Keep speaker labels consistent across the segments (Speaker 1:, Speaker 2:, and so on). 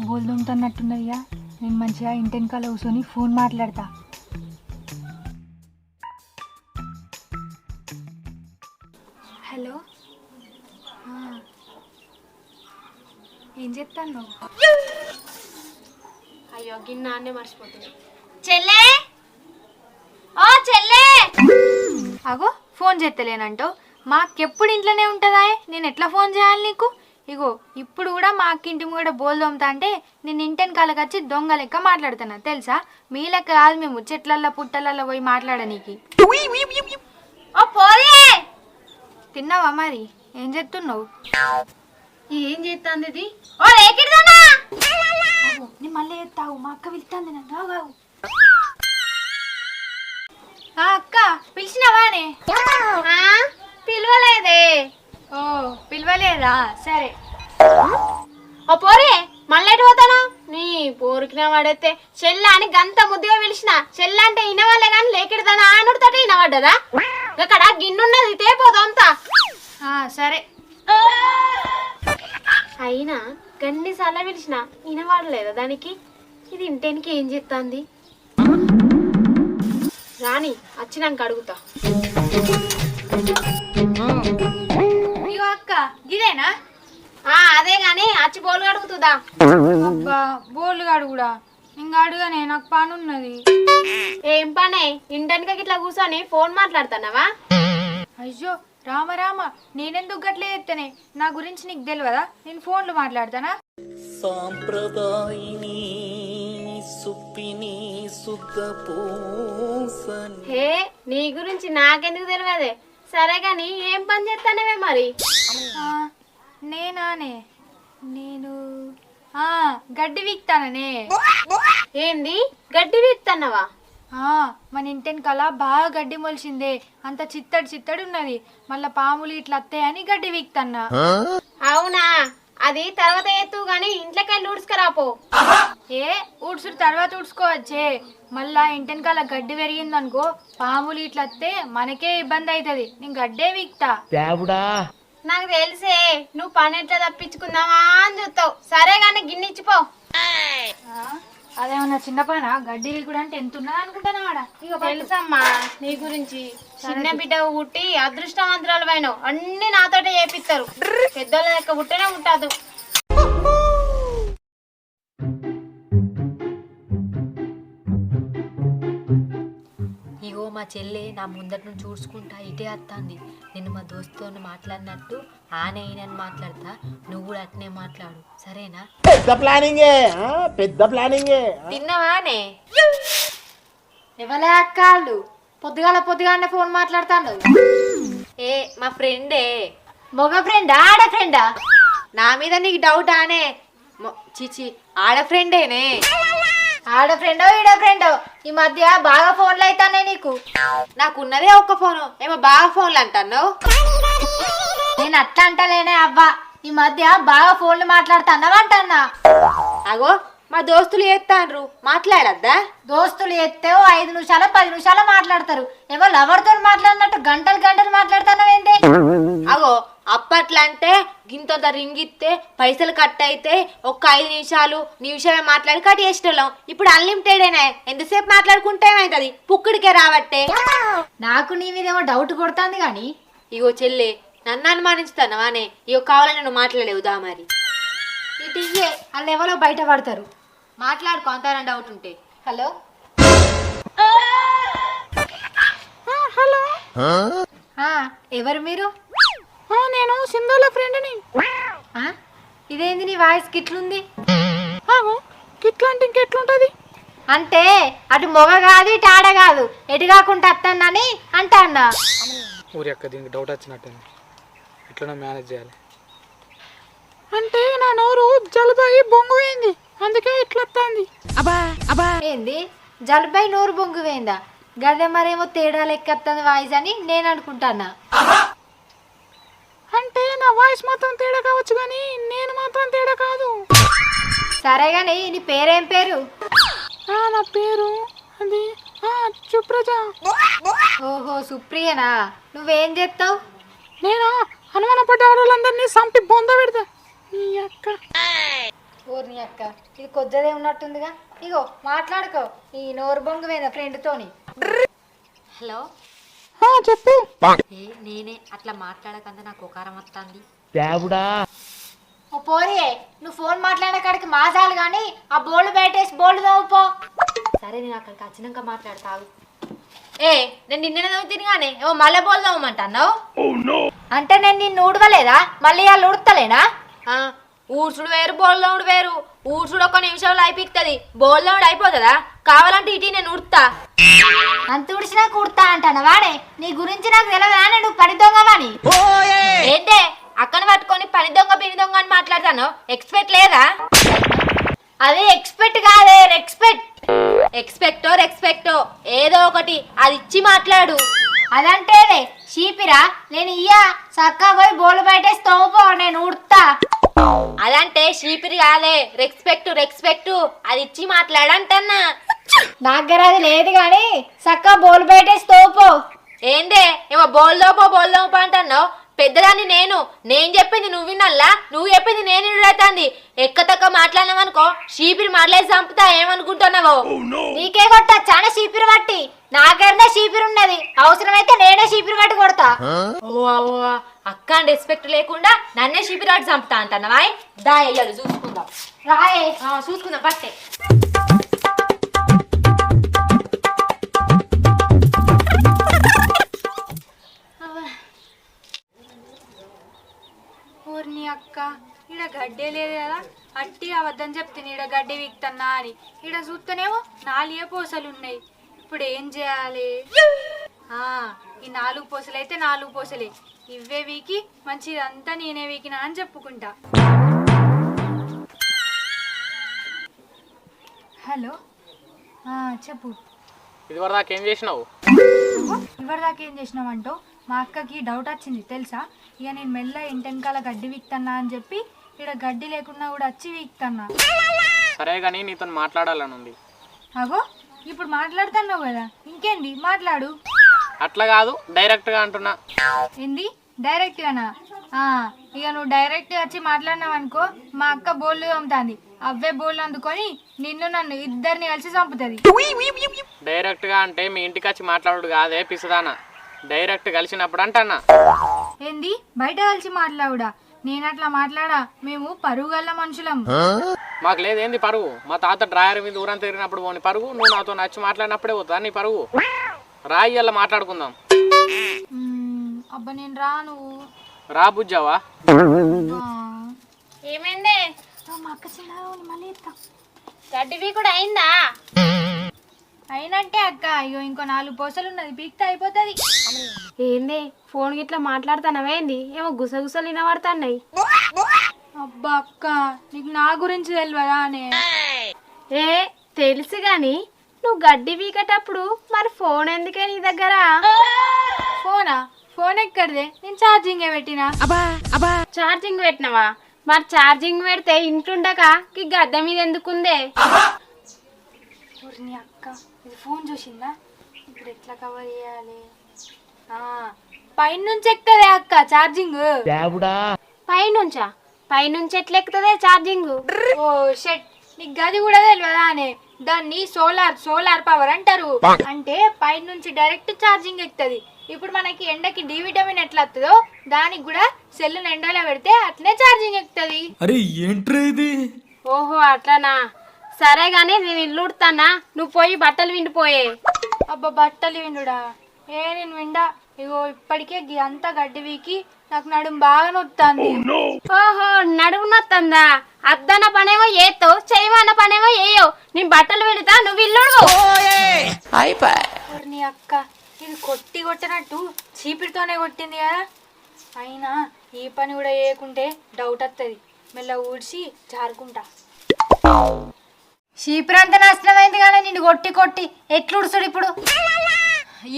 Speaker 1: బోల్ దొంగతన్నట్టున్నదిగా. నేను మంచిగా ఇంటెనకాల కూర్చొని ఫోన్ మాట్లాడతా. హలో, ఏం చెప్తాను?
Speaker 2: అయ్యో గిన్నె మర్చిపోతుంది. చెల్లే, ఓ చెల్లే.
Speaker 1: అగో ఫోన్ చేస్తలేనంటావు. మాకెప్పుడు ఇంట్లోనే ఉంటుందా? నేను ఎట్లా ఫోన్ చేయాలి నీకు? ఇగో ఇప్పుడు కూడా మా అక్కింటి కూడా బోల్ దొమ్ముతా అంటే నేను ఇంటెన్ కాళ్ళకి వచ్చి దొంగ లెక్క మాట్లాడుతున్నా తెలుసా. మీ లెక్క కాదు మేము చెట్లల్లో పుట్టలల్లో పోయి మాట్లాడనీకి.
Speaker 2: ఓ పోరే,
Speaker 1: తిన్నావా మరి? ఏం చెప్తున్నావు?
Speaker 2: ఏం చేస్తుంది ఇది? ఓ రేకిడ్దానా,
Speaker 1: నేను మళ్ళీ ఎత్తావు. మా అక్క పిలుస్తుంది నన్ను. రావు అక్క పిలిచినవానే?
Speaker 2: పిలవలేదే.
Speaker 1: ఓ పిలవలేదా? సరే.
Speaker 2: ఓ పోరే, మళ్ళీ పోతాను. నీ పోరికిన వాడైతే చెల్ల అని గంత ముద్దుగా పిలిచిన. చెల్ల అంటే ఇనవాలే కానీ లేకిడదానా అనుడితోటి ఇనవడ్డదా? అక్కడ గిన్నెన్నది తేపోదంతా.
Speaker 1: సరే.
Speaker 2: అయినా గన్నిసార్లు పిలిచిన ఇనవాడలేదా దానికి? ఇది ఇంటేనికి ఏం చెప్తాంది? రాని వచ్చినాక అడుగుతా.
Speaker 1: ఇగో అక్క గిదేనా?
Speaker 2: అదే గాని అచ్చి బోలు అడుగుతుందా?
Speaker 1: అబ్బా బోళ్ళు అడుగుడా? ఇంకా అడుగానే, నాకు పని ఉన్నది.
Speaker 2: ఏం పనే? ఇంటెనక ఇట్లా కూర్చొని ఫోన్ మాట్లాడుతున్నావా?
Speaker 1: అయ్యో రామ రామ, నేనెందుకు గట్లే ఎత్తనే? నా గురించి నీకు తెలియదా? నేను ఫోన్లు మాట్లాడతానా?
Speaker 3: సాంప్రదాయిని సుప్పిని సుద్ధ పూసని.
Speaker 2: హే, నీ గురించి నాకెందుకు తెలియదే? సరే గాని ఏం పని చేస్తానవే మరి?
Speaker 1: నేనానే? నేను గడ్డి వీక్తాననే.
Speaker 2: ఏంది గడ్డి వీక్తన్నావా?
Speaker 1: మన ఇంటెనకాల బాగా గడ్డి మొలిచిందే, అంత చిత్తడి చిత్తడి ఉన్నది. మళ్ళా పాములు ఇట్లా వస్తాయని గడ్డి వీక్తన్నా.
Speaker 2: అవునా? అది తర్వాత ఎత్తు గాని ఇంట్లోకెళ్ళి ఊడ్చుకురాపో.
Speaker 1: ఏ ఊడ్చుడు తర్వాత ఊడ్చుకోవచ్చే. మళ్ళా ఇంటెనకాల గడ్డి పెరిగిందనుకో పాములు ఇట్లా వస్తే మనకే ఇబ్బంది అవుతుంది. నేను గడ్డే వీక్తా.
Speaker 2: నాకు తెలిసే నువ్వు పని ఎట్లా తప్పించుకుందామా అని చూస్తావు. సరే గాని గిన్నెచ్చిపో.
Speaker 1: అదేమన్నా చిన్న పైన గడ్డి వీకుడు అంటే ఎంత ఉన్నది అనుకుంటున్నావాడా? ఇక
Speaker 2: తెలుసమ్మా నీ గురించి. చిన్న బిడ్డ పుట్టి అదృష్టవంతురాలు పోయినావు. అన్ని నాతోటే చేపిస్తారు. పెద్దోళ్ళ లెక్క పుట్టనే ఉంటాదు.
Speaker 4: ఇగో మా చెల్లె నా ముందటి నుంచి చూసుకుంటా ఇటే వస్తుంది. నేను మా దోస్తుతో మాట్లాడినట్టు ఆనే ఈయనని మాట్లాడతా, నువ్వు కూడా అట్నే మాట్లాడు సరేనా?
Speaker 3: పెద్ద ప్లానింగే.
Speaker 4: తిన్నవానే?
Speaker 1: ఎవలే అక్కాళ్ళు పొద్దుగానే ఫోన్ మాట్లాడతాడు.
Speaker 4: ఏ మా ఫ్రెండే.
Speaker 1: మగ ఫ్రెండా ఆడ ఫ్రెండా?
Speaker 4: నా మీద నీకు డౌట్ ఆనే? చిచి ఆడ ఫ్రెండేనే.
Speaker 1: ఆడ ఫ్రెండో ఈడ ఫ్రెండో ఈ మధ్య బాగా ఫోన్లు అవుతానే నీకు.
Speaker 4: నాకున్నదే ఒక్క ఫోను, ఏమో బాగా ఫోన్లు అంటున్నావు?
Speaker 1: నేను అట్లా అంటలేనే అవ్వా. ఈ మధ్య బాగా ఫోన్లు మాట్లాడుతున్నావు అంటన్నా.
Speaker 4: అగో మా దోస్తులు ఎత్తాన్రు, మాట్లాడద్దా?
Speaker 1: దోస్తులు ఎత్తే 5 నిమిషాలు 10 నిమిషాలు మాట్లాడతారు. ఏమో లవర్తో మాట్లాడినట్టు గంటలు మాట్లాడుతున్నావు ఏంటి?
Speaker 4: అగో అప్పట్లా అంటే గింతంత రింగిస్తే పైసలు కట్ అయితే ఒక్క 5 నిమిషాలు నిమిషమే మాట్లాడి కట్ చేసేటోళ్ళం. ఇప్పుడు అన్లిమిటెడేనే, ఎంతసేపు మాట్లాడుకుంటే ఏమైతుంది? పుక్కుడికే రావట్టే.
Speaker 1: నాకు నీ మీదేమో డౌట్ కొడుతుంది కానీ.
Speaker 4: ఇగో చెల్లె నన్ను అనుమానిస్తానవానే? ఇగో కావాలని నువ్వు మాట్లాడలేవుదా మరి?
Speaker 1: ఇటు వాళ్ళు ఎవరో బయట పడతారు.
Speaker 4: మాట్లాడుకో అంతారని డౌట్ ఉంటే.
Speaker 1: హలో ఎవరు మీరు?
Speaker 2: నేను సింధుల ఫ్రెండ్ని.
Speaker 1: ఇదేంది నీ వాయిస్ గిట్లుంది?
Speaker 2: గిట్లా అంటే ఇంకెట్లుంటది?
Speaker 1: అంటే అటు మొగ కాదు ఇటు ఆడ కాదు, ఎటు కాకుండా అత్తన్నని అంటా అన్నా.
Speaker 5: ఊరి అక్క దీనికి డౌట్ వచ్చినట్టుంది, ఎట్లా మేనేజ్ చేయాలి?
Speaker 2: అంటే నా నోరు జలుబై బొంగు పోయింది, అందుకే ఇట్లా వస్తుంది.
Speaker 1: ఏంది జలుబై నోరు బొంగు పోయిందా? గదే మరేమో తేడా లెక్కత్తుంది వాయిస్ అని నేను అనుకుంటానా.
Speaker 2: అంటే నా వాయిస్ మాత్రం తేడా కావచ్చు కానీ నేను మాత్రం తేడా కాదు.
Speaker 1: సరే గాని నీ పేరేం పేరు?
Speaker 2: నా పేరు అది సుప్రజ.
Speaker 1: ఓహో సుప్రియనా? నువ్వేం చేస్తావు?
Speaker 2: నేను అనుమానపడ్డ వాళ్ళందరినీ సంపి బొంద పెడతా. నీ అక్క
Speaker 1: ఊరిని అక్క ఇది కొద్దిదే ఉన్నట్టుందిగా. ఇగో మాట్లాడుకో ఈ నోరు బొంగువేన ఫ్రెండ్తోని.
Speaker 4: హలో
Speaker 1: చెప్పు.
Speaker 4: నేనే అట్లా మాట్లాడకంటే నాకు ఒకారం వస్తుంది.
Speaker 1: ఓ పోరి, నువ్వు ఫోన్ మాట్లాడే కాడికి మాసాలు కానీ ఆ బోల్డ్ బయటేసి బోల్డ్ తవ్వుపో.
Speaker 4: సరే నేను అక్కడికి వచ్చినాక మాట్లాడతావు. నేను నిన్న తిరిగానే ఏమో మళ్ళీ బోల్దామంటున్నావు.
Speaker 1: అంటే నేను నిన్ను ఊడవలేదా, మళ్ళీ వాళ్ళు ఉడతలేనా?
Speaker 4: ఊడ్చుడు వేరు బోల్దవుడు వేరు. ఊడ్చుడు ఒక నిమిషంలో అయిపోతుంది, బోల్దవుడు అయిపోతుందా? కావాలంటే ఇటీ నేను ఉడతా.
Speaker 1: అంత ఉడిచినా కుడతా అంటాను వాడే. నీ గురించి నాకు తెలియదా, నువ్వు పడి దొంగవాని.
Speaker 4: ఏంటే అక్కను పట్టుకొని పని దొంగ పిని దొంగ అని మాట్లాడతాను, ఎక్స్పెక్ట్ లేదా?
Speaker 1: అది ఎక్స్పెక్ట్ కాదే, రెస్పెక్ట్.
Speaker 4: ఎక్స్పెక్టో ఏదో ఒకటి అది ఇచ్చి మాట్లాడు.
Speaker 1: అదంటేనే చీపిరా, నేను ఇయ్యా చక్కగా పోయి బోలు బయటేసి తవ్వుపో, నేను ఉడతా.
Speaker 4: అదంటే షీపిరి కాదే, రెస్పెక్ట్ అది ఇచ్చి మాట్లాడంటన్నా.
Speaker 1: నా దగ్గర అది లేదు కానీ చక్కగా బోలు బయటేసి తవ్వుపో.
Speaker 4: ఏందే ఏమో బోల్దోపో అంటున్నావు? పెద్దదాన్ని నేను చెప్పింది నువ్వు వినల్లా, నువ్వు చెప్పింది నేను వినవుతుంది. ఎక్కతక్క మాట్లాడినావనుకో షీపిరి మాట్లాడి చంపుతా. ఏమనుకుంటున్నావో?
Speaker 1: నీకే కొట్టా చాలా చీపిరి పట్టి, నాకైనా చీపిరి ఉన్నది, అవసరమైతే నేనే చీపిరి పట్టి కొడతా.
Speaker 4: ఓ అక్క అని రెస్పెక్ట్ లేకుండా నన్నే షీపిరి పట్టి చంపుతా అంటున్నావా? దా ఎయ్యాలి చూసుకుందాం.
Speaker 1: రాయే
Speaker 4: చూసుకుందాం పట్టే.
Speaker 1: ఊరిని అక్క ఈడ గడ్డే లేదు కదా, అట్టి అబద్ధం చెప్తే ఈడ గడ్డి వీక్తన్నా అని. ఈడ చూస్తేనేమో 4 పూసలు ఉన్నాయి. ఇప్పుడు ఏం చేయాలి? ఈ 4 పూసలు అయితే 4 పూసలే, ఇవే వీకి మంచిదంతా నేనే వీకినా అని చెప్పుకుంటా. హలో చెప్పు.
Speaker 5: ఇదివరదాకా ఏం చేసినావు?
Speaker 1: ఇవరిదాకా ఏం చేసినావంటో మా అక్కకి డౌట్ వచ్చింది తెలుసా. ఇక నేను మెల్ల ఇంటెనకాల గడ్డి వీక్తన్నా అని చెప్పి ఇక్కడ గడ్డి లేకున్నా కూడా వచ్చి వీక్తన్నా.
Speaker 5: సరే కానీ నీతో మాట్లాడాలని ఉంది.
Speaker 1: అగో ఇప్పుడు మాట్లాడుతున్నావు కదా, ఇంకేంది మాట్లాడు.
Speaker 5: అట్లా కాదు, డైరెక్ట్గా అంటున్నా.
Speaker 1: ఏంది డైరెక్ట్గానా? ఇక నువ్వు డైరెక్ట్గా వచ్చి మాట్లాడినావు అనుకో, మా అక్క బోళ్ళు తోముతుంది, అవే బోళ్ళు అందుకొని నన్ను ఇద్దరిని కలిసి చంపుతుంది.
Speaker 5: డైరెక్ట్గా అంటే మీ ఇంటికి వచ్చి మాట్లాడు కాదే పిసదానా, డైరెక్ట్ కలిసినప్పుడు అంటన్నా.
Speaker 1: ఏంది బయట కలిసి మాట్లాడుడా? నేను అట్లా మాట్లాడా, మేము పరుగు గల్ల మనుషులం.
Speaker 5: మాకు లేదేంది పరుగు? మా తాత డ్రాయర్ మీద ఊరంతా తిరిగినప్పుడు పోని పరుగు, నువ్వు నాతో నచ్చి మాట్లాడినప్పుడే పోతుందా నీ పరుగు? రాయి అలా మాట్లాడుకుందాం.
Speaker 1: అబ్బా నేను రాను.
Speaker 5: రా బుజ్జావా.
Speaker 2: ఏమైందే?
Speaker 1: మా అక్క చిన్న మళ్ళీ ఇస్తా.
Speaker 2: గడ్డివి కూడా అయిందా?
Speaker 1: అయినంటే అక్క, అయ్యో ఇంకో 4 పూసలు ఉన్నది, పీక్తే అయిపోతుంది.
Speaker 2: ఏంది ఫోన్ గిట్లా మాట్లాడుతానవేంది? ఏమో గుసగుసలు వినబడుతున్నాయి.
Speaker 1: అబ్బా అక్క, నీకు నా గురించి తెలియదా అనే?
Speaker 2: తెలుసు గాని నువ్వు గడ్డి వీకేటప్పుడు మరి ఫోన్ ఎందుకే నీ దగ్గర?
Speaker 1: ఫోన్ ఎక్కడిదే? నేను ఛార్జింగ్ పెట్టినా.
Speaker 2: ఛార్జింగ్ పెట్టినవా? మరి ఛార్జింగ్ పెడితే ఇంట్లుండక ఈ గడ్డ మీద ఎందుకుందే?
Speaker 1: అక్క ఇది ఫోన్ చూసిందా? ఇప్పుడు ఎట్లా కవర్ చేయాలి? పైనుంచి ఎక్కుతుంది అక్క ఛార్జింగ్.
Speaker 2: పైనుంచి ఎట్లా ఎక్కుతుందే ఛార్జింగ్?
Speaker 1: ఓ షెట్, నీకు గది కూడా తెలియదా అనే? దాన్ని సోలార్ పవర్ అంటారు. అంటే పైనుంచి డైరెక్ట్ ఛార్జింగ్ ఎక్కుతుంది. ఇప్పుడు మనకి ఎండకి డి విటమిన్ ఎట్లా వస్తుందో దానికి కూడా సెల్లును ఎండలో పెడితే అట్లనే ఛార్జింగ్ ఎక్కుతుంది.
Speaker 3: అరే ఏంట్రా ఇది?
Speaker 2: ఓహో అట్లానా? సరే గానీ నేను ఇల్లు ఉడతానా, నువ్వు పోయి బట్టలు విండిపోయే.
Speaker 1: అబ్బా బట్టలు విండుడా? నేను విండా. ఇగో ఇప్పటికే అంతా గడ్డి వీకి నాకు నడుము బాగా నొత్తాంది.
Speaker 2: ఓహో నడుము నొత్తందా? అద్దన్న పనేమో ఏతో, చేయమన్న పనేమో ఏయో. నేను బట్టలు విడతా, నువ్వు ఇల్లు
Speaker 1: అక్క ఇది కొట్టినట్టు చీపిరితోనే కొట్టింది కదా. అయినా ఈ పని కూడా చేయకుంటే డౌట్ వస్తుంది. మెల్ల ఊడ్చి జారుకుంటా. చీపిరంతా నష్టమైంది కానీ నిన్ను కొట్టి ఎట్లుడుచుడు ఇప్పుడు?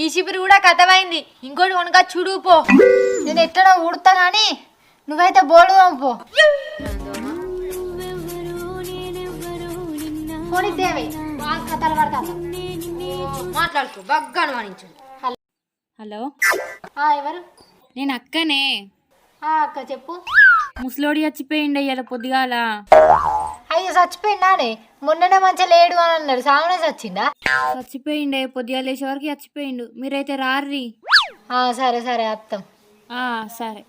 Speaker 4: ఈ చీపిరి కూడా కథమైంది, ఇంకోటి కొనక చూడు పో.
Speaker 1: నేను ఎట్లా ఊడుతా కానీ నువ్వైతే బోర్డు పో. పోనీదేవి కథలు పడతా.
Speaker 4: మాట్లాడుకో బగ్గా అనుమానించు.
Speaker 6: హలో,
Speaker 1: ఎవరు?
Speaker 6: నేను అక్కనే.
Speaker 1: అక్క చెప్పు.
Speaker 6: ముసలోడి చచ్చిపోయిండు అయ్యాల పొద్దుగాల. అయ్యో చచ్చిపోయిందానే మొన్ననే మంచిగా లేడు అని అన్నాడు సామనే చచ్చిందా
Speaker 1: చచ్చిపోయిండే పొద్దుగా లేచే వరకు చచ్చిపోయిండు మీరైతే రార్రి
Speaker 6: సరే సరే అత్తం
Speaker 1: సరే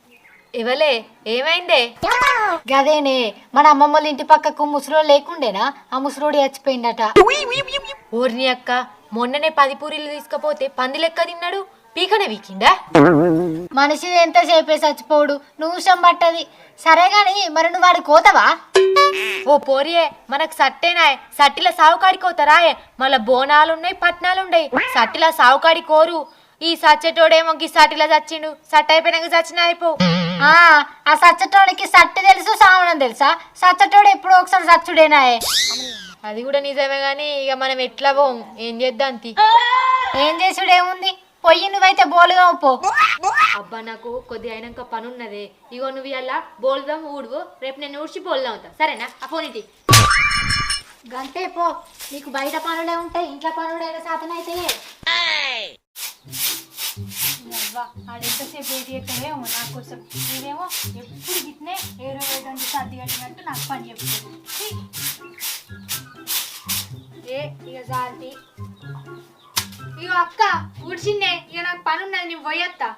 Speaker 4: ఇవలే ఏమైందే?
Speaker 6: గదేనే మన అమ్మమ్మల ఇంటి పక్కకు ముసలోడు లేకుండేనా ఆ ముసలోడు చచ్చిపోయిందట
Speaker 4: ఊరిని అక్క మొన్ననే 10 పూరీలు తీసుకపోతే పంది లెక్క తిన్నాడు, పీకనే వీకిండా?
Speaker 6: మనిషి ఎంత చేపే చచ్చిపోడు నిమిషం పట్టది. సరే గాని మరి నువ్వు వాడి కోతవా?
Speaker 4: ఓ పోరియే మనకు సట్టేనా సట్టిల సావుకాడికోతారా? మళ్ళా బోనాలున్నాయి పట్నాలున్నాయి, సట్టిల సావుకాడి కోరు. ఈ సచ్చటోడేమో గీ సట్టిలా చచ్చిండు, సట్ట అయిపోయినాక చచ్చిన అయిపో.
Speaker 6: ఆ సచ్చటోడికి సట్టి తెలుసు సావనం తెలుసా? సచ్చటోడు ఎప్పుడో ఒకసారి చచ్చుడేనాయే.
Speaker 4: అది కూడా నిజమే గాని ఇక మనం ఎట్లా పోం, ఏం చేద్దాం తి.
Speaker 6: ఏం చేసుడేముంది, పొయ్యి నువ్వైతే బోలుగా పో.
Speaker 4: అబ్బా నాకు కొద్ది అయినాక పని ఉన్నదే. ఇగో నువ్వు ఇలా బోల్దాం ఊడువు, రేపు నేను ఊడ్చి బోల్దాం అవుతా సరేనా? ఆ ఫోన్ ఇటీ.
Speaker 6: గంటే పో, నీకు బయట పనులే ఉంటాయి, ఇంట్లో పనులైన శాతనైతే.
Speaker 1: ఆడెంతసేపు ఏంటి ఎక్కడేమో నా కోసం ఇదేమో ఎప్పుడు గిట్నే ఏరో వేయడానికి సర్ది కట్టినట్టు నాకు పని చెప్తుంది. ఇక జాతి ఇగో అక్క ఊడ్చిందే, ఇక నాకు పని ఉన్నది నేను పోయొత్తా.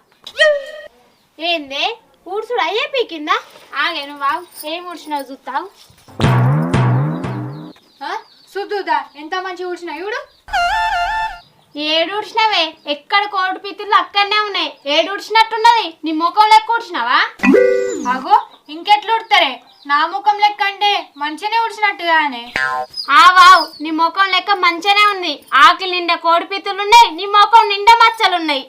Speaker 2: ఏందే ఊడ్చుడు అయ్యే పీకిందా? ఆగే నువ్వు ఏం ఊడ్చినావు చూస్తావు.
Speaker 1: సుద్దుదా ఎంత మంచి ఊడ్చినా ఇవిడు.
Speaker 2: ఏడు ఊడ్చినావే, ఎక్కడ కోడి పితులు అక్కడనే ఉన్నాయి. ఏడు ఊడ్చినట్టున్నది, నీ ముఖం లెక్క ఊడ్చినావా?
Speaker 1: అగో ఇంకెట్లు ఉడతారే, నా ముఖం లెక్క అంటే మంచిగానే ఊడ్చినట్టుగానే.
Speaker 2: వావ్ నీ ముఖం లెక్క మంచిగానే ఉంది. ఆకిలి నిండా కోడి పితులున్నాయి, నీ ముఖం నిండా మచ్చలున్నాయి.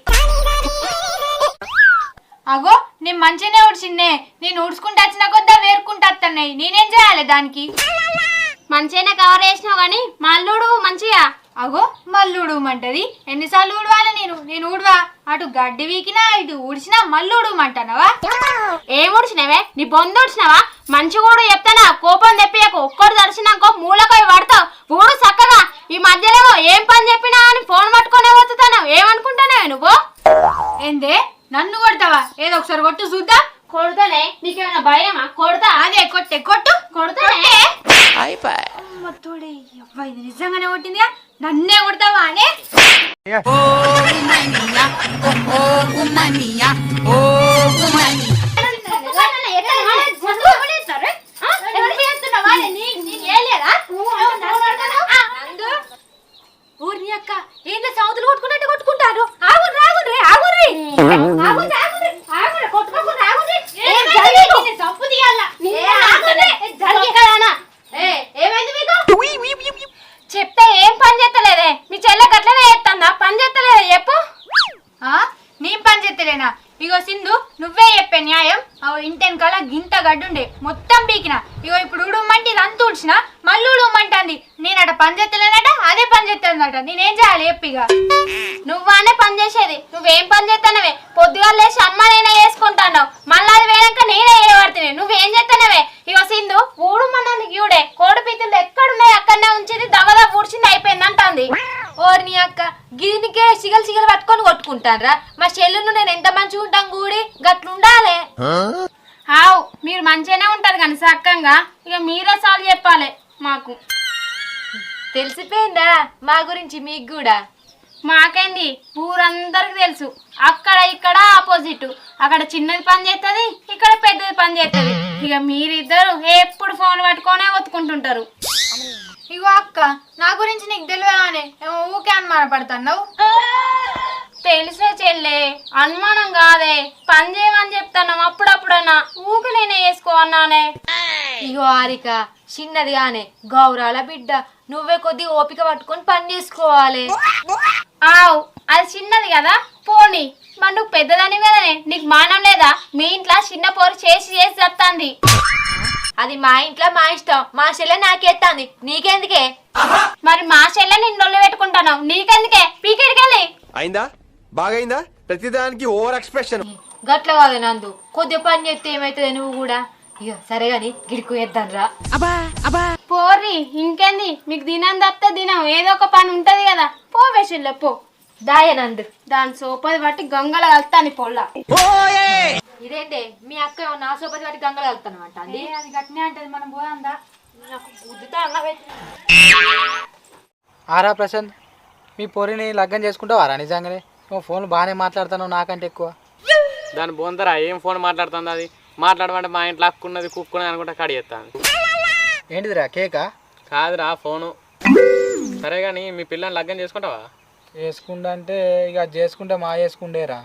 Speaker 1: అగో నేను మంచిగానే ఊడ్చిందే, నేను ఊడ్చుకుంటా వచ్చిన కొద్దా వేరుకుంటా వస్తున్నాయి, నేనేం చేయాలి దానికి?
Speaker 2: మంచిగానే కవర్ చేసినావు కానీ మల్లుడు మంచిగా.
Speaker 1: అగో మళ్ళీ ఉడవమంటది, ఎన్నిసార్లు ఊడవాలి నేను ఊడవా? అటు గడ్డి వీకినా ఇటు ఊడ్చినా మళ్ళీ ఉడవమంటానవా?
Speaker 2: ఏం ఊడ్చినావే, నీ బొందు ఊడ్చినావా? మంచి కూడా చెప్తానా, కోపం తెప్పియకు. ఒక్కడు దర్శనాకో మూలకై పడతావు. ఊడు చక్కగా. ఈ మధ్యలో ఏం పని చెప్పినా అని ఫోన్ పట్టుకునే పోతున్నావు, ఏమనుకుంటానే నువ్వు?
Speaker 1: ఏందే నన్ను కొడతావా? ఏదో ఒకసారి కొట్టు చూద్దాం.
Speaker 2: కొడతానే, నీకేమైనా భయమా? కొడతా.
Speaker 1: అదే కొట్టే కొట్టు
Speaker 2: కొడతానే.
Speaker 1: మొత్తోడే ఇది నిజంగానే కొట్టిందిగా, నన్నే కొడతావా అనే? ఊరిని అక్క ఏంటో సౌతులు కొట్టుకున్నట్టు కొట్టుకుంటారు. ఆగుర్రి ఆగుర్రి ఆగుర్రి ఆగుర్రి ఆగుర్రి ఆగుర్రి కొట్టుకోకుండా ఆగుర్రి. చంపు తీయాల. ఏమైంది మీకు?
Speaker 2: చెప్తే ఏం పని చేస్తలేదే, మీ చెల్లె గట్లనే చేస్తుందా? పని చేస్తలేదే చెప్పు.
Speaker 1: నీ పని చేస్తలేనా? ఇగో సింధు నువ్వే చెప్పే న్యాయం. ఇంటెనకాల గింత గడ్డుండే మొత్తం పీకిన. ఇగో ఇప్పుడు ఉడమంటే ఇదంతా ఊడ్చిన మళ్ళీ ఉడమంటుంది. నేనట పని చేస్తలేనట, అదే పని చేస్తుందట. నేనేం చేయాలి చెప్పిగా?
Speaker 2: నువ్వానే పని చేసేది, నువ్వేం పని చేస్తానవే? పొద్దుగా లేచి అమ్మ నేనే వేసుకుంటాను, మళ్ళీ అది వేయక నేనే వేయబడుతున్నాయి. నువ్వేం చేస్తానవే? ఇగో సింధు ఊడుమన్నాను గీవుడే, కోడి పీతులు ఎక్కడున్నాయి అక్కడనే ఉంచేది, దవదా ఊడ్చింది అయిపోయింది అంటుంది.
Speaker 4: ఓర్ని అక్క గిరినికే సిగలు పట్టుకొని కొట్టుకుంటాన్రా? మా చెల్లును నేను ఎంత మంచిగా ఉంటాం కూడి గట్లుండాలే.
Speaker 2: హావ్ మీరు మంచిగానే ఉంటారు కానీ సక్కంగా. ఇక మీరే సాల్వ్ చెప్పాలి మాకు.
Speaker 4: తెలిసిపోయిందా మా గురించి మీకు కూడా?
Speaker 2: మాకేంది ఊరందరికి తెలుసు. అక్కడ ఇక్కడ ఆపోజిట్, అక్కడ చిన్నది పని చేస్తుంది, ఇక్కడ పెద్దది పని చేస్తుంది. ఇక మీరిద్దరు ఎప్పుడు ఫోన్ పట్టుకొనే ఒత్తుకుంటుంటారు.
Speaker 1: ఇగో అక్క నా గురించి నీకు తెలియదానే ఏమో ఊకే అనుమాన పడుతున్నావు.
Speaker 2: తెలిసే చెల్లే, అనుమానం కాదే, పని చేయమని చెప్తాను. అప్పుడప్పుడన్నా ఊకి నేనే వేసుకోవన్నానే.
Speaker 4: ఇగో హారిక చిన్నది గానే గౌరాల బిడ్డ, నువ్వే కొద్ది ఓపిక పట్టుకొని పని చేసుకోవాలి.
Speaker 2: ఆవు అది చిన్నది కదా పోనీ, మరి నువ్వు పెద్దదాని కదనే, నీకు మానం లేదా? మీ ఇంట్లో చిన్న పోరు చేసి చేసి చెప్తాంది.
Speaker 4: అది మా ఇంట్లో మా ఇష్టం, మా చెల్లె నాకేస్తాంది, నీకెందుకే?
Speaker 2: మరి మా చెల్లె నిన్నొల్లు పెట్టుకుంటాను, నీకెందుకే? పీకెడికెళ్ళి.
Speaker 7: అయిందా? బాగైందా? ప్రతిదానికి ఓవర్ ఎక్స్ప్రెషన్.
Speaker 4: గట్ల కాదు నందు, కొద్దిగా పని చేస్తే ఏమైతుంది నువ్వు కూడా. ఇక సరే గాని గిడికి వేద్దాం రా.
Speaker 2: పోర్రి ఇంకేంది, మీకు దినం తప్పితే దినం ఏదో ఒక పని ఉంటది కదా. పోవే చెల్లె పో.
Speaker 4: దాయనందు
Speaker 2: దాని సోపది బట్టి గంగల కలుతాను పొల్ల.
Speaker 4: ఇదేంటే మీ అక్క నా సోపతి వాటి గంగలు వెళ్తానమాట అండి.
Speaker 1: అది గట్నే అంటది, మనం పోదాందా?
Speaker 8: ఆరా ప్రశాంత్, మీ పొరిని లగ్గం చేసుకుంటావారా నిజంగానే? నువ్వు ఫోన్ బాగానే మాట్లాడుతున్నావు నాకంటే ఎక్కువ.
Speaker 5: దాని బొందరా ఏం ఫోన్ మాట్లాడుతుంది అది? మాట్లాడమంటే మా ఇంట్లో అక్కున్నది కుక్కున్నది అనుకుంటా కడి చేస్తాను.
Speaker 8: ఏంటిదిరా, కేకా?
Speaker 5: కాదురా ఫోను. సరే కానీ మీ పిల్లని లగ్గం చేసుకుంటావా?
Speaker 8: చేసుకుంటా అంటే ఇక చేసుకుంటే మా చేసుకుండేరా.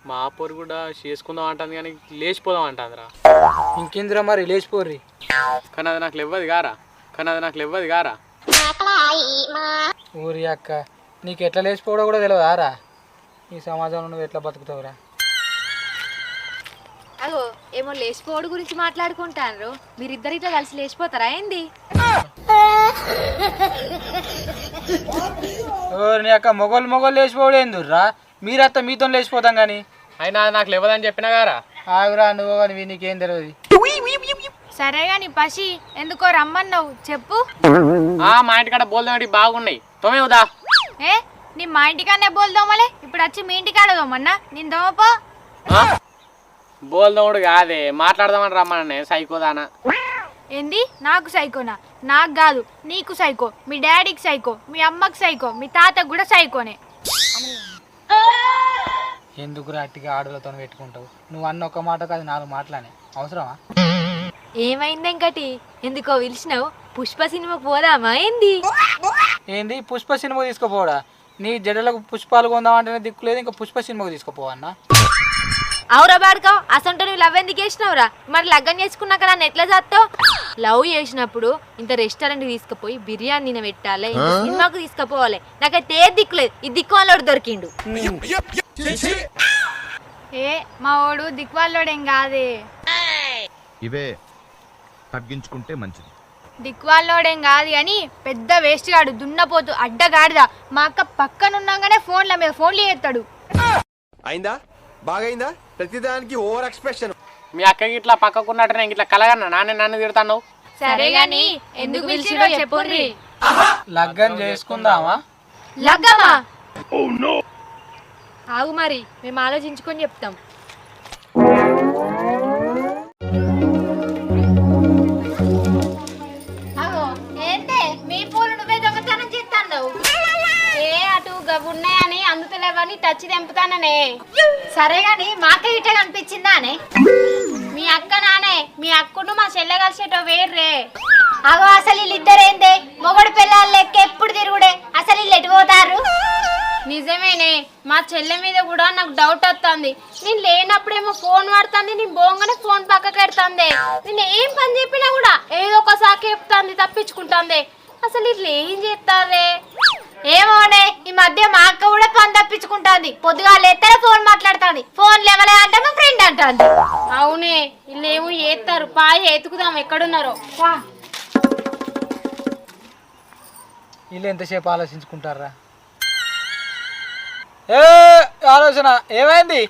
Speaker 5: మా పొరి కూడా చేసుకుందాం అంటుంది కానీ లేచిపోదాం అంటుందిరా.
Speaker 8: ఇంకేందిరా మరి లేచిపోర్రి.
Speaker 5: కానీ అది నాకు లేవ్వదు గారా.
Speaker 8: ఊరి అక్క, నీకు ఎట్లా లేచిపోవడో కూడా తెలియదారా? ఈ సమాజంలో నువ్వు ఎట్లా బతుకుతావురా?
Speaker 4: అగో ఏమో లేచిపోవడం గురించి మాట్లాడుకుంటారు, మీరిద్దరు ఇట్లా కలిసి లేచిపోతారా ఏంది?
Speaker 8: నీ అక్క మొగలు లేచిపోవడం ఏందుర్రా? మీరత్త మీతో లేచిపోతాం కానీ.
Speaker 5: అయినా అది నాకు లేవదని చెప్పినా గారా.
Speaker 8: ఆగురా నువ్వు కానీ నీకేం తెలియదు.
Speaker 1: సరే గాని పసి ఎందుకో రమ్మన్నావు చెప్పు.
Speaker 5: మా ఇంటికాడ బోల్దామటి బాగున్నాయి తోమేవుదా.
Speaker 1: ఏ నీ మా ఇంటికాడనే బోల్దోమలే, ఇప్పుడు వచ్చి మీ ఇంటికాడ దోమన్నా నేను దోమపో.
Speaker 5: బోల్దోముడు కాదే, మాట్లాడదామని రమ్మనే సైకోదానా.
Speaker 1: ఏంది నాకు సైకోనా? నాకు కాదు నీకు సైకో, మీ డాడీకి సైకో, మీ అమ్మకి సైకో, మీ తాతకు కూడా సైకోనే.
Speaker 8: ఎందుకురా అట్టిగా ఆడలతో పెట్టుకుంటావు? నువ్వు అన్న ఒక్క మాట కాదు 4 మాటలనే అవసరమా?
Speaker 4: ఏమైంది వెంకటి, ఎందుకో పిలిచినావు? పుష్ప సినిమాకు పోదామా ఏంది?
Speaker 8: ఏంది పుష్ప సినిమా తీసుకుపోవడా? నీ జడలకు పుష్పాలు కొందామంటేనే దిక్కులేదు, ఇంకా పుష్ప సినిమాకు తీసుకుపోవన్నా?
Speaker 4: అవురా బాడుకావు, అసంటే నువ్వు లవ్ ఎందుకు చేసినావురా? మరి లగ్గం చేసుకున్నాక నన్ను ఎట్లా చేస్తావు? లవ్ చేసినప్పుడు ఇంత రెస్టారెంట్కి తీసుకుపోయి బిర్యానీ తినబెట్టాలి, సినిమాకు తీసుకుపోవాలి. నాకైతే ఏ దిక్కులేదు, ఈ దిక్కు వాళ్ళోడు దొరికిండు.
Speaker 1: ఏ మా ఓడు దిక్వాళ్ళోడేం కాదే,
Speaker 9: ఇవే తగ్గించుకుంటే మంచిది.
Speaker 1: దిక్వాళ్ళోడేం కాదు కానీ పెద్ద వేస్ట్ గాడు, దున్నపోతు అడ్డగాడిదా. మా అక్క పక్కనున్నాగానే ఫోన్ల మీద ఫోన్లు చేస్తాడు.
Speaker 7: అయిందా? బాగైందా? ప్రతిదానికి ఓవర్ ఎక్స్ప్రెషన్.
Speaker 5: మీ అక్కకి ఇట్లా పక్కకున్నట్టు నేను ఇట్లా కలగన్నా నన్ను తిడతాను.
Speaker 1: సరే గాని ఎందుకు పిలిచిరో చెప్పుర్రి.
Speaker 8: లగ్గం చేసుకుందామా?
Speaker 4: లగ్గమా? ఆగు మరి మేము ఆలోచించుకొని చెప్తాం.
Speaker 6: అగో ఏంటే మీ పూలు నువ్వే దొంగతనం చేస్తావు?
Speaker 2: ఏ అటు గవున్నాయని అందుతలేవని టచ్ తెంపుతాననే.
Speaker 6: సరే గాని మాకే ఇట్లా కనిపించిందా అనే?
Speaker 2: మీ అక్క నానే, మీ అక్కను మా చెల్లె కలిసేటో వేర్రే.
Speaker 6: అగో అసలు వీళ్ళిద్దరేందే మొగడు పిల్లలు లెక్క ఎప్పుడు తిరుగుడే, అసలు వీళ్ళు ఎటు పోతారు?
Speaker 2: నిజమేనే, మా చెల్లె మీద కూడా నాకు డౌట్ వస్తుంది. నేను లేనప్పుడేమో ఫోన్ వాడుతుంది, నేను బోంగానే ఫోన్ పక్కకి పెడుతుంది. నేను ఏం పని చెప్పినా కూడా ఏదో ఒక సాకి చెప్తుంది, తప్పించుకుంటుంది. అసలు ఇట్లా ఏం చేస్తారే?
Speaker 6: ఏమోనే ఈ మధ్య మా అక్క కూడా పని తప్పించుకుంటాంది. పొద్దుగాల ఎత్తనే ఫోన్ మాట్లాడుతుంది, ఫోన్ లేవలే అంటే మా ఫ్రెండ్ అంటుంది.
Speaker 2: అవునే, వీళ్ళేమో ఏస్తారు, పాయ ఎతుకుదాం ఎక్కడున్నారో.
Speaker 8: వీళ్ళు ఎంతసేపు ఆలోచించుకుంటారా? ఏ ఆలోచన ఏమైంది?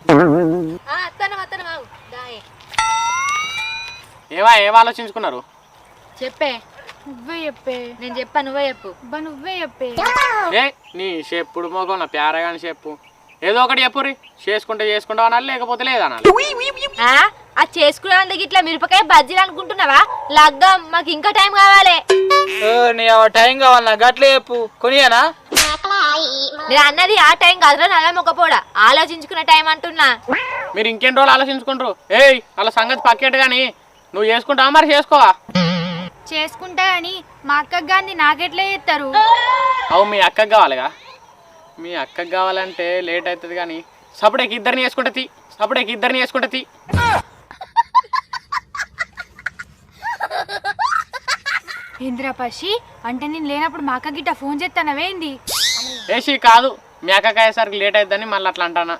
Speaker 5: ఏం ఆలోచించుకున్నారు?
Speaker 4: చెప్పే.
Speaker 1: నువ్వే చెప్పే.
Speaker 4: నేను చెప్పా, నువ్వే చెప్పు.
Speaker 1: నువ్వే చెప్పే.
Speaker 5: ఏ నీ చెప్పుడు మొగం నా ప్యారగాని చెప్పు, ఏదో ఒకటి చెప్పుర్రి. చేసుకుంటావు అనాలి, లేకపోతే లేదనాలి.
Speaker 4: ఆ చేసుకునేందుకు ఇట్లా మిరపకాయ బజ్జీలు అనుకుంటున్నావా? లగ్గం మాకు ఇంకా టైం కావాలి.
Speaker 8: నీ టైం కావాలన్నా గట్లే చెప్పు, కొనియానా?
Speaker 4: నేను అన్నది ఆ టైం కాదురా, నల్ల మొక్కపోడా ఆలోచించుకునే టైం అంటున్నా.
Speaker 5: మీరు ఇంకెన్ని రోజులు ఆలోచించుకుంటారు? ఏయ్ అలా సంగతి పక్కెట్టు కానీ నువ్వు చేసుకుంటావా? మరి చేసుకోవా?
Speaker 1: చేసుకుంటా అని మా అక్కకి గాంధీ నాకెట్లా చేస్తారు?
Speaker 5: అవు మీ అక్కకి కావాలిగా. మీ అక్కకి కావాలంటే లేట్ అవుతుంది కానీ సపడేకి ఇద్దరిని చేసుకుంటే తీ.
Speaker 1: ఏంద్రా పసి అంటే నేను లేనప్పుడు మా అక్క గిట్ట ఫోన్ చేస్తానవేంది?
Speaker 5: ఏసీ కాదు, మీ అక్కకి అయ్యేసరికి లేట్ అవుతుందని మళ్ళీ అట్లా అంటానా.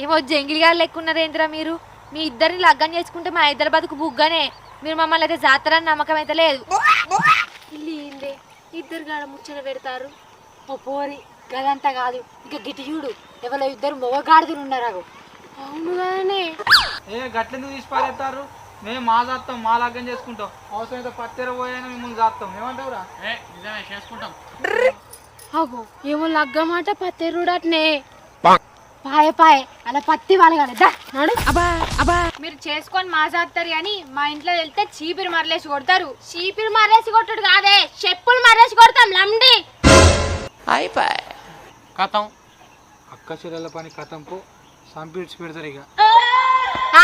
Speaker 4: ఏమో జంగిలిగా లెక్కున్నారేంద్రా మీరు. మీ ఇద్దరిని లగ్గం చేసుకుంటే మా ఇద్దరు బతుకు బుగ్గనే. మీరు మమ్మల్ని అయితే జాతరని నమ్మకం అయితే లేదు.
Speaker 6: ఇద్దరు గాడ ముచ్చట పెడతారు. ఓ పోరి గదంతా కాదు, ఇక గిటి చూడు ఎవరో ఇద్దరు మొగగాడుదులు ఉన్నారు.
Speaker 2: అవును కదనే.
Speaker 8: గట్లెందుకు తీసి పారేస్తారు? మేము మా జాత్తాం, మా లగ్గం చేసుకుంటాం. అవసరమైతే పత్తెర పోయినా మిమ్మల్ని జాత్తాం. ఏమంటావురా?
Speaker 5: నిజమే చేసుకుంటాం.
Speaker 2: అగో ఏమో లగ్గమాట పత్తెరుడు అట్నే.
Speaker 6: పాయే పాయే అలా పత్తి వాళ్ళగాలి నాడు
Speaker 1: మీరు చేసుకొని మాజాస్తారు కానీ మా ఇంట్లో వెళ్తే చీపిరి మరలేసి కొడతారు.
Speaker 2: చీపిరి మర్రేసి కొట్టుడు కాదే, చెప్పులు మర్రేసి కొడతాం లండి.
Speaker 5: కథం
Speaker 8: అక్క చెల్లెల పని కథంపు సంపీడ్చి పెడతారు ఇక.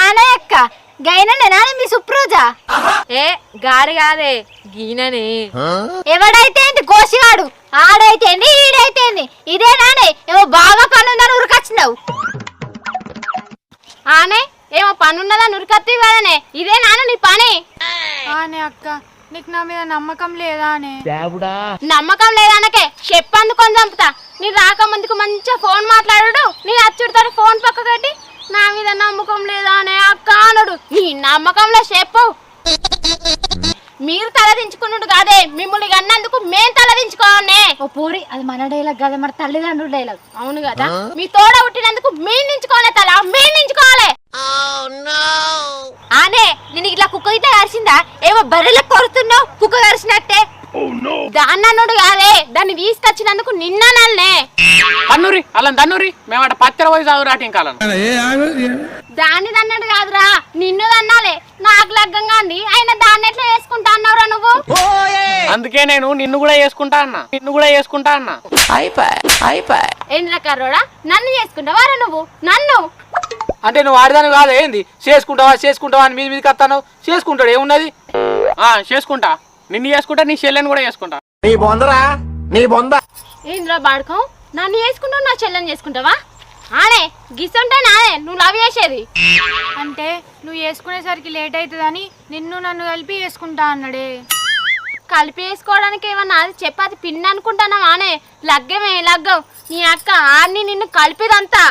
Speaker 6: ఆనే అక్క గైనా మీ సుప్రోజా
Speaker 4: ఏ గాడి కాదే గీననే.
Speaker 6: ఎవడైతే ఏంటి కోసిగాడు, ఆడైతేంది ఈడైతేంది, ఇదే నానే ఏమో బాగా పనుందని ఉరికొచ్చినావు.
Speaker 2: ఆనే ఏమో పనున్నదా నురికత్తి కదనే, ఇదే నాన్న నీ పని.
Speaker 1: ఆనే అక్క నీకు నా మీద నమ్మకం లేదా అనే?
Speaker 2: నమ్మకం లేదనకే చెప్పందుకొని చంపుతా. నీ రాకముందుకు మంచిగా ఫోన్ మాట్లాడు, నీ అచ్చుడితో ఫోన్ పక్క కట్టి నా మీద నమ్మకం లేదా అనే అక్క అనడు. నీ నమ్మకంలో చెప్పు. మీరు తలదించుకున్నాడు కాదే, మిమ్మల్ని అన్నందుకు మేం తలదించుకోనే.
Speaker 6: ఓ పూరి అది మన డైలాగ్ కదా, మన తల్లిదండ్రుల డైలాగ్.
Speaker 2: అవును కదా, మీ తోడ పుట్టినందుకు మేము నించుకోవాలి, తల మేము నించుకోవాలి.
Speaker 4: ఆనే నేను ఇట్లా కుక్క ఇట్లా కరిసిందా? ఏమో బర్రెలకు కొడుతున్నావు కుక్క కరిసినట్టే.
Speaker 2: దాన్ని అన్నాడు కాదే, దాన్ని తీసుకొచ్చినందుకు నిన్న నల్లే.
Speaker 5: తన్నూరి అలా తన్నూరి మేము అట పత్తెర పోయి చదువురాటి ఇంకా
Speaker 2: దాన్ని అన్నాడు కాదురా, నిన్ను తన్నాలే. నాకు లగ్గంగా అంది ఆయన దాన్ని ఎట్లా వేసుకుంటా అన్నావురా నువ్వు?
Speaker 5: అందుకే నేను నిన్ను కూడా చేసుకుంటా అన్నా.
Speaker 2: ఏంద్రా కర్రోడా, నన్ను చేసుకుంటావారా నువ్వు? నన్ను
Speaker 8: అంటే నువ్వు ఆడదాని కాదు ఏంది? చేసుకుంటావా అని మీదకి వస్తాను. చేసుకుంటాడు ఏమున్నది?
Speaker 5: చేసుకుంటా, నిన్ను చేసుకుంటా, నీ చెల్లెని కూడా చేసుకుంటా.
Speaker 2: ఏంద్రా బాడుకం, నన్ను చేసుకుంటావు, నా చెల్లెని చేసుకుంటావా? ఆనే గిసుంటే నానే నువ్వు లవ్ చేసేది.
Speaker 1: అంటే నువ్వు వేసుకునేసరికి లేట్ అవుతుందని నిన్ను నన్ను కలిపి వేసుకుంటా అన్నాడే.
Speaker 2: కలిపి వేసుకోవడానికి ఏమన్నా అది చెప్పది పిన్ అనుకుంటానా? ఆనే లగ్గమే లగ్గం. నీ అక్క ఆడిని నిన్ను కలిపిదంతా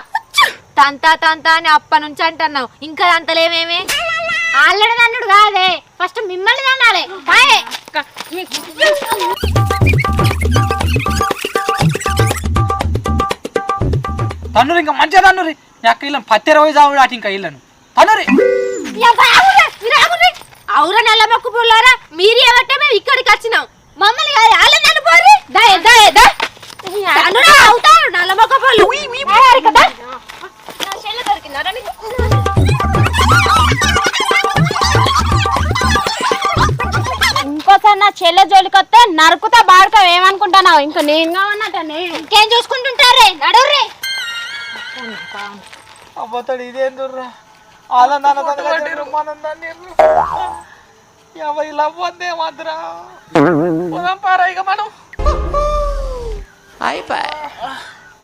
Speaker 4: తంతా అని అప్ప నుంచి అంటున్నావు, ఇంకా అంతలేమేమే.
Speaker 2: ఆల్రెడీ అన్నాడు కాదే, ఫస్ట్ మిమ్మల్ని తన్నాలే.
Speaker 8: తన్నూరు ఇంకా మంచిగా తన్నూరి. నీ అక్క ఇల్లు పత్తెర పోయి చావు అటు ఇంకా ఇల్లను తన్నూరి.
Speaker 4: అవురా నల్ల మొక్కు పుల్లారా, మీరు ఏమంటే మేము ఇక్కడికి వచ్చినాం. మమ్మల్ని అవుతారు నల్ల మొక్క పుల్లు.
Speaker 2: ఇంకోసారి నా చెల్లె జోలికొస్తే నరుకుతా బాడుకో. ఏమనుకుంటున్నావు? ఇంకా నేను కావన్నట్టనే
Speaker 6: ఇంకేం చూసుకుంటుంటారే, నడుర్రే.
Speaker 8: అబ్బతాడు ఇదేం దొర్రా ఆనందాన్ని ఇలా పోతే మాత్రం పారా ఇక మనం అయిపోయి.